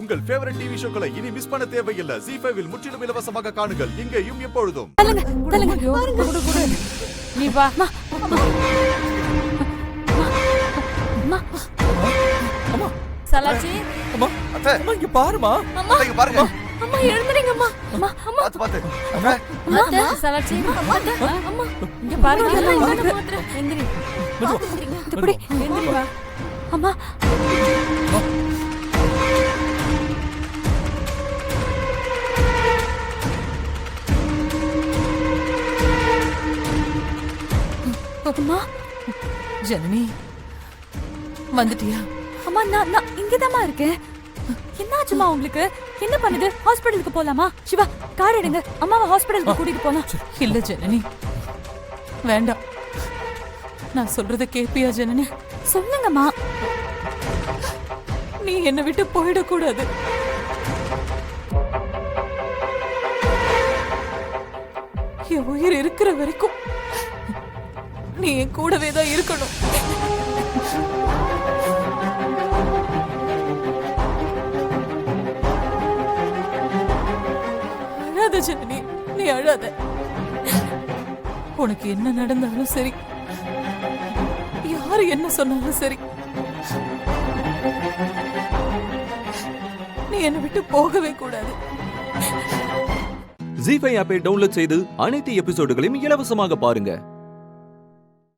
உங்கள் favourite TV ஷோக்களை இனி miss பண்ண தேவையில்லை. ZEE5 இல் முற்றிலும் இலவசமாக காணுங்கள். இங்கேயும் எப்பொழுதும். நீ வா. சலாச்சி, அம்மா அத்தை, அம்மா இங்க பாருமா. அத்தை, இங்க பாருங்க. அம்மா எழுந்துறீங்க அம்மா. அம்மா அம்மா பாத்து அத்தை, சலாச்சி, அம்மா இங்க பாருங்க. எந்திரி. இப்படி எந்திரி வா. அம்மா அம்மா ஜனனி வந்துட்டியா? அம்மா நான் இங்கதாம்மா இருக்கேன். என்னாச்சுமா உங்களுக்கு? என்ன பண்ணுது? ஹாஸ்பிடலுக்கு போலாமா? சிவா கார் எடுங்க, அம்மாவை ஹாஸ்பிடலுக்கு கூட்டிட்டு போலாம். இல்ல ஜனனி, வேண்டாம். நான் சொல்றத கேப்பியா ஜனனி? சொல்லுங்கம்மா. நீ என்னை விட்டு போயிடக்கூடாது. என் உயிர் இருக்கிற வரைக்கும் நீ என் கூடவே தான் இருக்கணும். அழாத ஜனனி, நீ அழாத. உனக்கு என்ன நடந்தாலும் சரி, யாரு என்ன சொன்னாலும் சரி, நீ என்னை விட்டு போகவே கூடாது. ZEE5 ஆப்பை டவுன்லோட் செய்து அனைத்து எபிசோடுகளையும் இலவசமாக பாருங்க.